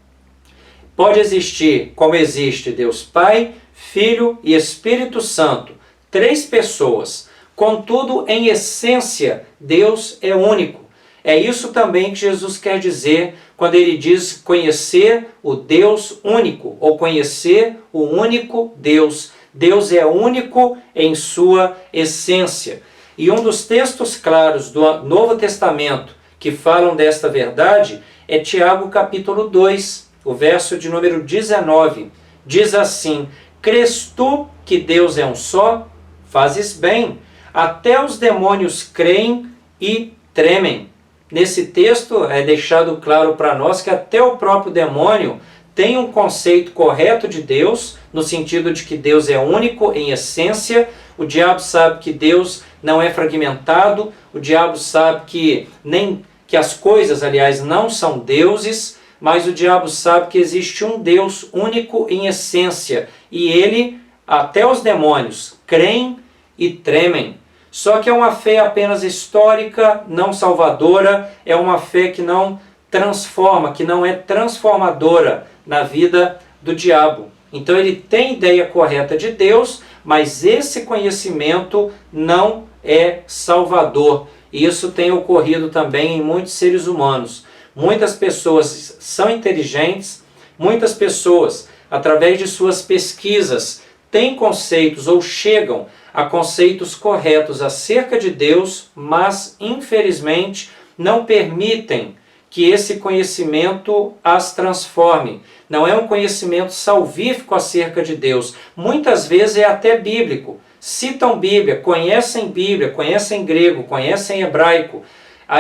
Pode existir, como existe Deus Pai, Filho e Espírito Santo, três pessoas. Contudo, em essência, Deus é único. É isso também que Jesus quer dizer quando ele diz conhecer o Deus único, ou conhecer o único Deus. Deus é único em sua essência. E um dos textos claros do Novo Testamento que falam desta verdade é Tiago capítulo 2, o verso de número 19. Diz assim: crês tu que Deus é um só? Fazes bem. Até os demônios creem e tremem. Nesse texto é deixado claro para nós que até o próprio demônio tem um conceito correto de Deus, no sentido de que Deus é único em essência. O diabo sabe que Deus não é fragmentado, o diabo sabe que as coisas, aliás, não são deuses, mas o diabo sabe que existe um Deus único em essência, e ele, até os demônios, creem e tremem. Só que é uma fé apenas histórica, não salvadora, é uma fé que não transforma, que não é transformadora na vida do diabo. Então ele tem ideia correta de Deus, mas esse conhecimento não é salvador. E isso tem ocorrido também em muitos seres humanos. Muitas pessoas são inteligentes, muitas pessoas, através de suas pesquisas, têm conceitos ou chegam a conceitos corretos acerca de Deus, mas infelizmente não permitem que esse conhecimento as transforme. Não é um conhecimento salvífico acerca de Deus. Muitas vezes é até bíblico. Citam Bíblia, conhecem grego, conhecem hebraico,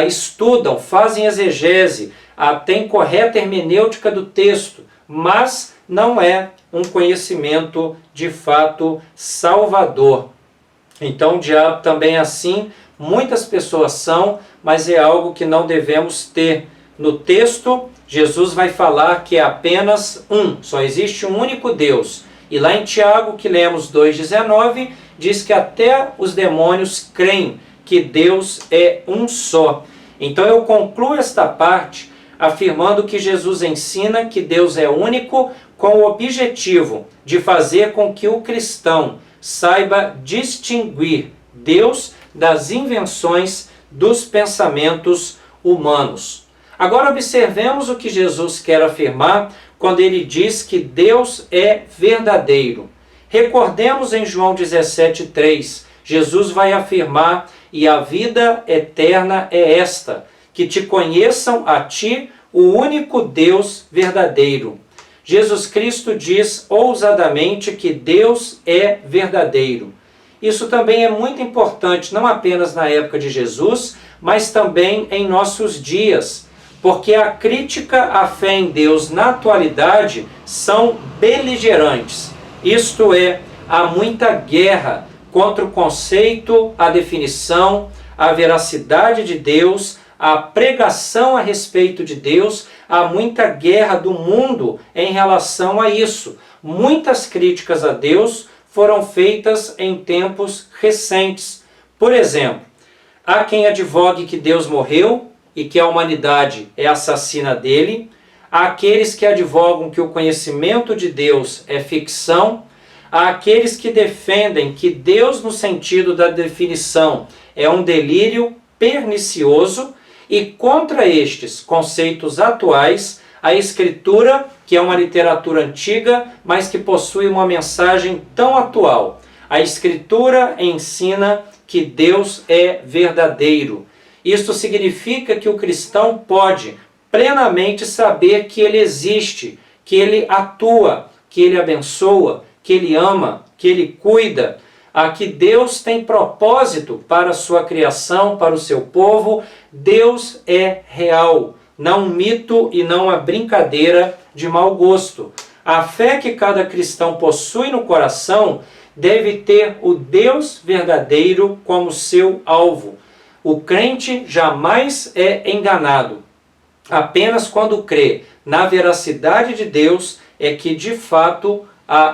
estudam, fazem exegese, têm correta hermenêutica do texto, mas não é um conhecimento de fato salvador. Então o diabo também é assim, muitas pessoas são, mas é algo que não devemos ter. No texto, Jesus vai falar que é apenas um, só existe um único Deus. E lá em Tiago, que lemos 2,19, diz que até os demônios creem que Deus é um só. Então eu concluo esta parte afirmando que Jesus ensina que Deus é único, com o objetivo de fazer com que o cristão saiba distinguir Deus das invenções dos pensamentos humanos. Agora observemos o que Jesus quer afirmar quando ele diz que Deus é verdadeiro. Recordemos em João 17,3, Jesus vai afirmar: e a vida eterna é esta, que te conheçam a ti, o único Deus verdadeiro. Jesus Cristo diz ousadamente que Deus é verdadeiro. Isso também é muito importante, não apenas na época de Jesus, mas também em nossos dias, porque a crítica à fé em Deus na atualidade são beligerantes. Isto é, há muita guerra contra o conceito, a definição, a veracidade de Deus, a pregação a respeito de Deus. Há muita guerra do mundo em relação a isso. Muitas críticas a Deus foram feitas em tempos recentes. Por exemplo, há quem advogue que Deus morreu e que a humanidade é assassina dele. Há aqueles que advogam que o conhecimento de Deus é ficção. Há aqueles que defendem que Deus, no sentido da definição, é um delírio pernicioso. E contra estes conceitos atuais, a Escritura, que é uma literatura antiga, mas que possui uma mensagem tão atual. A Escritura ensina que Deus é verdadeiro. Isto significa que o cristão pode plenamente saber que Ele existe, que Ele atua, que Ele abençoa, que Ele ama, que Ele cuida, a que Deus tem propósito para a sua criação, para o seu povo. Deus é real, não um mito e não uma brincadeira de mau gosto. A fé que cada cristão possui no coração deve ter o Deus verdadeiro como seu alvo. O crente jamais é enganado. Apenas quando crê na veracidade de Deus é que de fato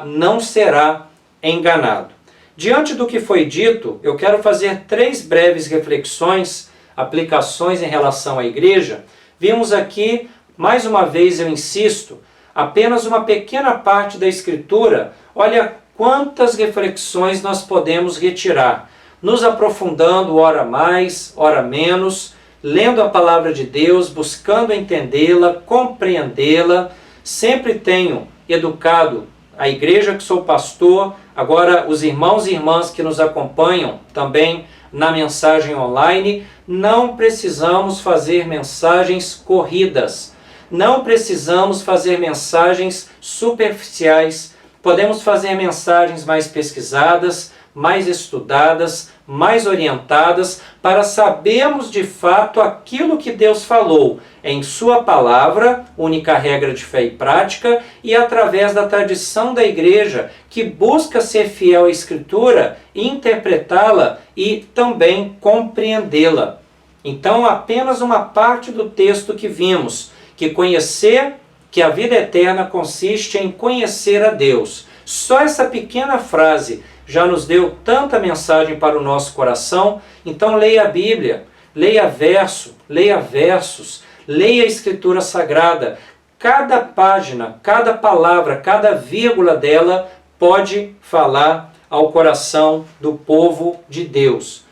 não será enganado. Diante do que foi dito, eu quero fazer 3 breves reflexões, aplicações em relação à igreja. Vimos aqui, mais uma vez eu insisto, apenas uma pequena parte da Escritura. Olha quantas reflexões nós podemos retirar, nos aprofundando ora mais, ora menos, lendo a palavra de Deus, buscando entendê-la, compreendê-la. Sempre tenho educado a igreja que sou pastor, agora os irmãos e irmãs que nos acompanham também na mensagem online. Não precisamos fazer mensagens corridas, não precisamos fazer mensagens superficiais. Podemos fazer mensagens mais pesquisadas, mais estudadas, mais orientadas, para sabermos de fato aquilo que Deus falou em sua palavra, única regra de fé e prática, e através da tradição da igreja, que busca ser fiel à Escritura, interpretá-la e também compreendê-la. Então, apenas uma parte do texto que vimos, que a vida eterna consiste em conhecer a Deus. Só essa pequena frase já nos deu tanta mensagem para o nosso coração. Então leia a Bíblia, leia verso, leia versos, leia a Escritura Sagrada. Cada página, cada palavra, cada vírgula dela pode falar ao coração do povo de Deus.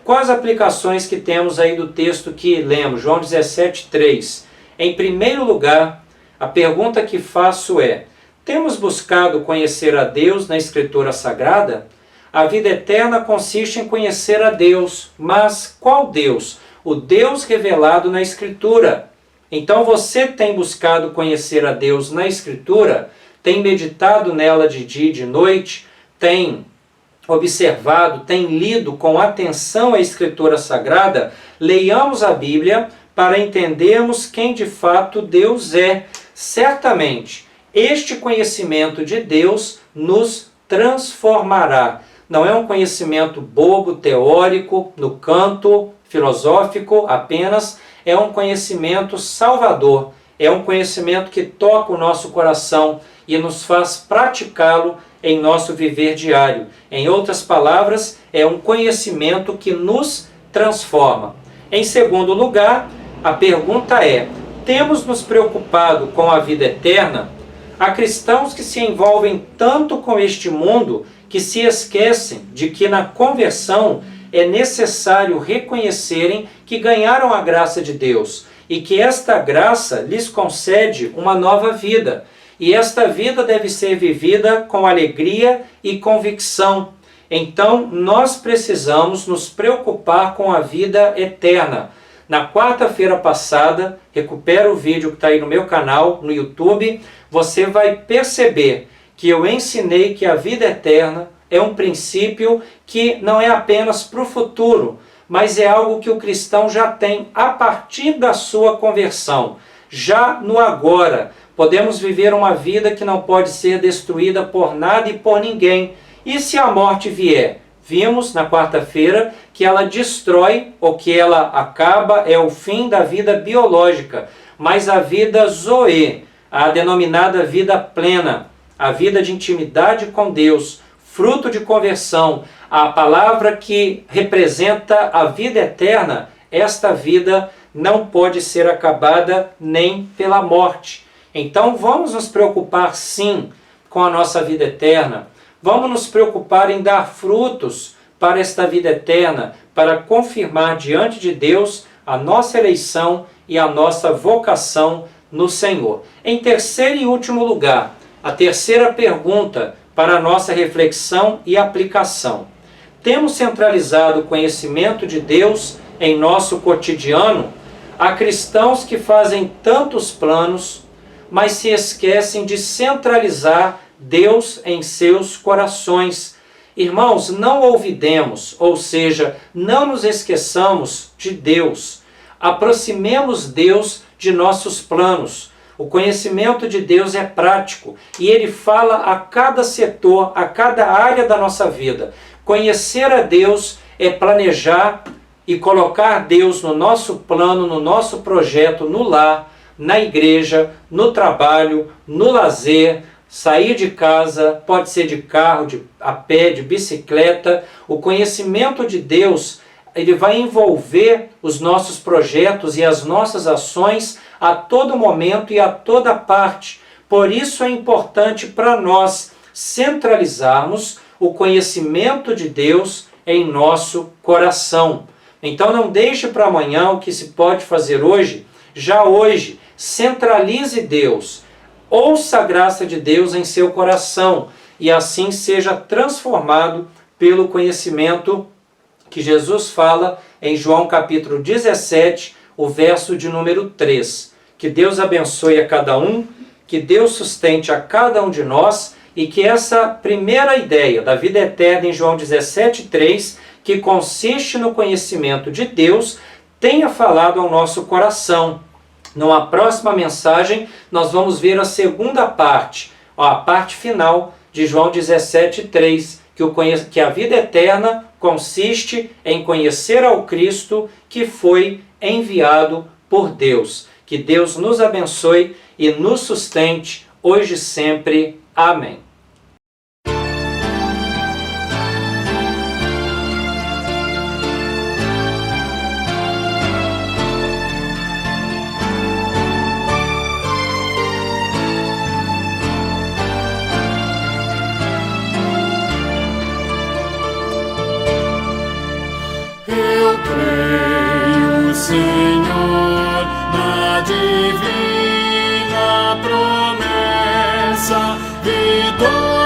Quais aplicações que temos aí do texto que lemos? João 17,3. Em primeiro lugar, a pergunta que faço é: temos buscado conhecer a Deus na Escritura Sagrada? A vida eterna consiste em conhecer a Deus. Mas qual Deus? O Deus revelado na Escritura. Então você tem buscado conhecer a Deus na Escritura? Tem meditado nela de dia e de noite? Tem observado, tem lido com atenção a Escritura Sagrada? Leiamos a Bíblia para entendermos quem de fato Deus é. Certamente, este conhecimento de Deus nos transformará. Não é um conhecimento bobo, teórico, no canto filosófico apenas. É um conhecimento salvador. É um conhecimento que toca o nosso coração e nos faz praticá-lo em nosso viver diário. Em outras palavras, é um conhecimento que nos transforma. Em segundo lugar, a pergunta é: temos nos preocupado com a vida eterna? Há cristãos que se envolvem tanto com este mundo que se esquecem de que na conversão é necessário reconhecerem que ganharam a graça de Deus e que esta graça lhes concede uma nova vida. E esta vida deve ser vivida com alegria e convicção. Então, nós precisamos nos preocupar com a vida eterna. Na quarta-feira passada, recupera o vídeo que está aí no meu canal, no YouTube, você vai perceber que eu ensinei que a vida eterna é um princípio que não é apenas para o futuro, mas é algo que o cristão já tem a partir da sua conversão. Já no agora, podemos viver uma vida que não pode ser destruída por nada e por ninguém. E se a morte vier? Vimos na quarta-feira que ela destrói, ou que ela acaba, é o fim da vida biológica. Mas a vida Zoe, a denominada vida plena, a vida de intimidade com Deus, fruto de conversão, a palavra que representa a vida eterna, esta vida não pode ser acabada nem pela morte. Então vamos nos preocupar sim com a nossa vida eterna. Vamos nos preocupar em dar frutos para esta vida eterna, para confirmar diante de Deus a nossa eleição e a nossa vocação no Senhor. Em terceiro e último lugar, a terceira pergunta para a nossa reflexão e aplicação. Temos centralizado o conhecimento de Deus em nosso cotidiano? Há cristãos que fazem tantos planos, mas se esquecem de centralizar Deus em seus corações. Irmãos, não olvidemos, ou seja, não nos esqueçamos de Deus. Aproximemos Deus de nossos planos. O conhecimento de Deus é prático e ele fala a cada setor, a cada área da nossa vida. Conhecer a Deus é planejar e colocar Deus no nosso plano, no nosso projeto, no lar, na igreja, no trabalho, no lazer, sair de casa, pode ser de carro, a pé, de bicicleta. O conhecimento de Deus, ele vai envolver os nossos projetos e as nossas ações a todo momento e a toda parte. Por isso é importante para nós centralizarmos o conhecimento de Deus em nosso coração. Então não deixe para amanhã o que se pode fazer hoje. Já hoje, centralize Deus. Ouça a graça de Deus em seu coração e assim seja transformado pelo conhecimento que Jesus fala em João capítulo 17, o verso de número 3. Que Deus abençoe a cada um, que Deus sustente a cada um de nós e que essa primeira ideia da vida eterna em João 17, 3, que consiste no conhecimento de Deus, tenha falado ao nosso coração. Numa próxima mensagem, nós vamos ver a segunda parte, a parte final de João 17, 3, que a vida eterna consiste em conhecer ao Cristo que foi enviado por Deus. Que Deus nos abençoe e nos sustente, hoje e sempre. Amém. Eu creio, Senhor, na divina promessa, vitória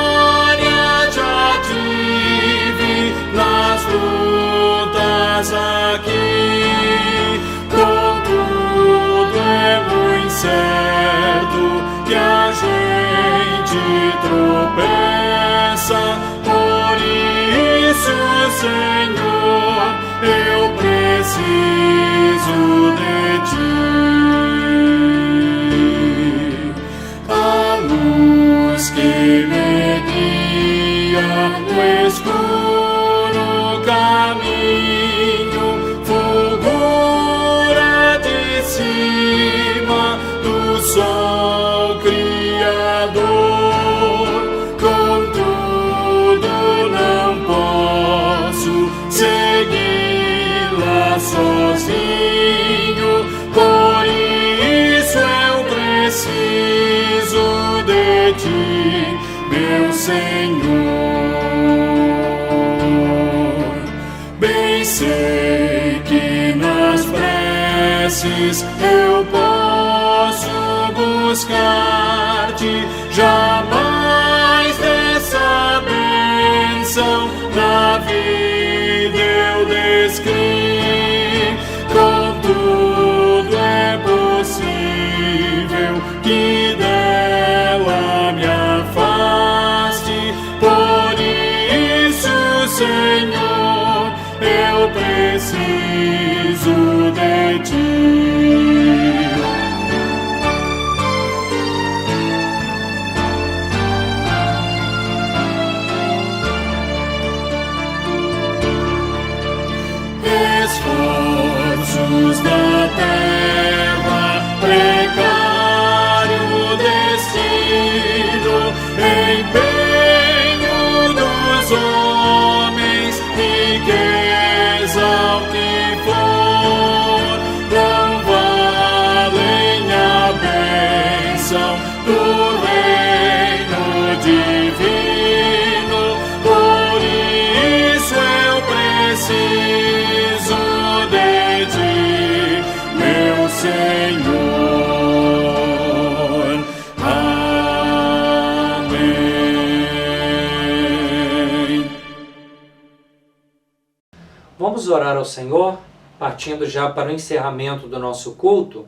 já tive nas lutas aqui. Contudo é muito certo que a gente tropeça, por isso, Senhor, eu preciso de ti. A luz que me guia no escuro caminho fulgura de cima do sol criador. Contudo não posso ser Senhor. Bem sei que nas preces eu posso buscar-te, jamais dessa bênção na vida eu descrevi. Contudo é possível que dela me afaste, por isso, Senhor, eu preciso de ti. Esforços da terra, precário destino, empenho dos homens, riqueza o que for, não valem a bênção do reino divino. Por isso eu preciso de ti, meu Senhor. Amém. Vamos orar ao Senhor, partindo já para o encerramento do nosso culto.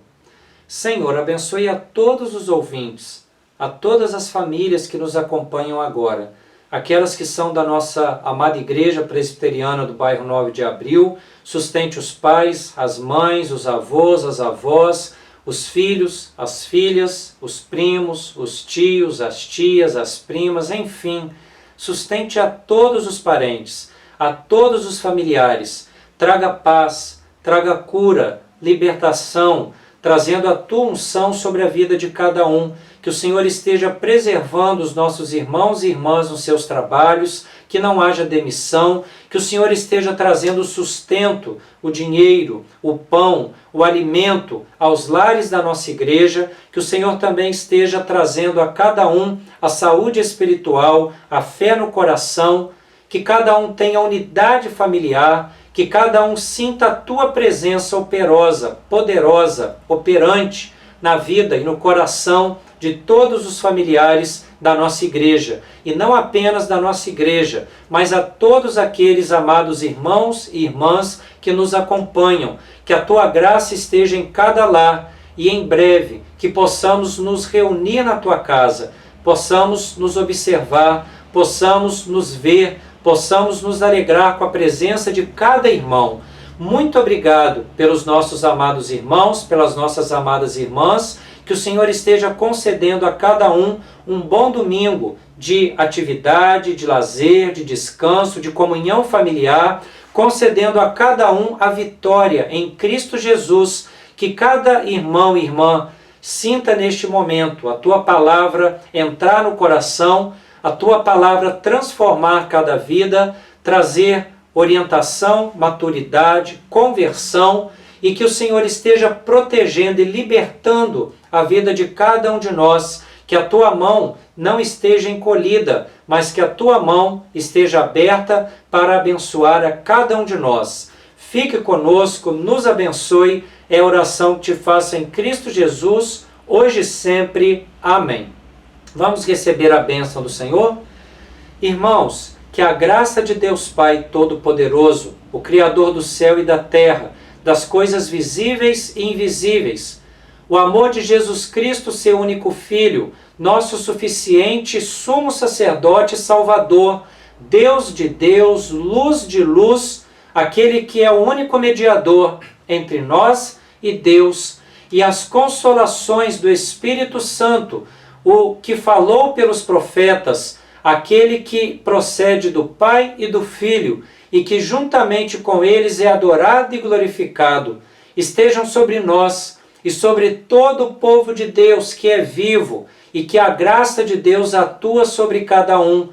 Senhor, abençoe a todos os ouvintes, a todas as famílias que nos acompanham agora, aquelas que são da nossa amada Igreja Presbiteriana do bairro 9 de Abril, sustente os pais, as mães, os avós, as avós, os filhos, as filhas, os primos, os tios, as tias, as primas, enfim, sustente a todos os parentes, a todos os familiares, traga paz, traga cura, libertação, trazendo a tua unção sobre a vida de cada um, que o Senhor esteja preservando os nossos irmãos e irmãs nos seus trabalhos, que não haja demissão, que o Senhor esteja trazendo o sustento, o dinheiro, o pão, o alimento aos lares da nossa igreja, que o Senhor também esteja trazendo a cada um a saúde espiritual, a fé no coração, que cada um tenha unidade familiar, que cada um sinta a tua presença operosa, poderosa, operante na vida e no coração de todos os familiares da nossa igreja, e não apenas da nossa igreja, mas a todos aqueles amados irmãos e irmãs que nos acompanham, que a tua graça esteja em cada lar, e em breve que possamos nos reunir na tua casa, possamos nos observar, possamos nos ver, possamos nos alegrar com a presença de cada irmão. Muito obrigado pelos nossos amados irmãos, pelas nossas amadas irmãs, que o Senhor esteja concedendo a cada um bom domingo de atividade, de lazer, de descanso, de comunhão familiar, concedendo a cada um a vitória em Cristo Jesus, que cada irmão e irmã sinta neste momento a tua palavra entrar no coração, a tua palavra transformar cada vida, trazer orientação, maturidade, conversão, e que o Senhor esteja protegendo e libertando a vida de cada um de nós, que a tua mão não esteja encolhida, mas que a tua mão esteja aberta para abençoar a cada um de nós. Fique conosco, nos abençoe, é a oração que te faço em Cristo Jesus, hoje e sempre. Amém. Vamos receber a bênção do Senhor? Irmãos, que a graça de Deus Pai Todo-Poderoso, o Criador do céu e da terra, das coisas visíveis e invisíveis, o amor de Jesus Cristo, seu único Filho, nosso suficiente sumo sacerdote e salvador, Deus de Deus, luz de luz, aquele que é o único mediador entre nós e Deus, e as consolações do Espírito Santo, o que falou pelos profetas, aquele que procede do Pai e do Filho, e que juntamente com eles é adorado e glorificado, estejam sobre nós e sobre todo o povo de Deus que é vivo, e que a graça de Deus atua sobre cada um,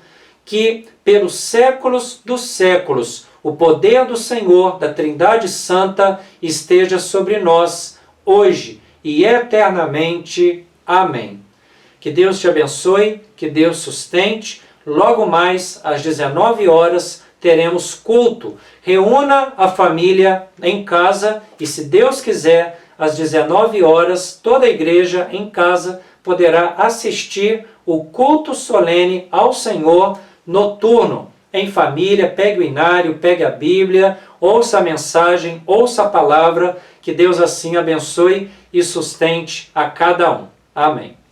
que pelos séculos dos séculos o poder do Senhor, da Trindade Santa, esteja sobre nós, hoje e eternamente. Amém. Que Deus te abençoe, que Deus sustente. logo mais às 19 horas teremos culto. Reúna a família em casa e, se Deus quiser, às 19 horas, toda a igreja em casa poderá assistir o culto solene ao Senhor noturno. Em família, pegue o inário, pegue a Bíblia, ouça a mensagem, ouça a palavra, que Deus assim abençoe e sustente a cada um. Amém.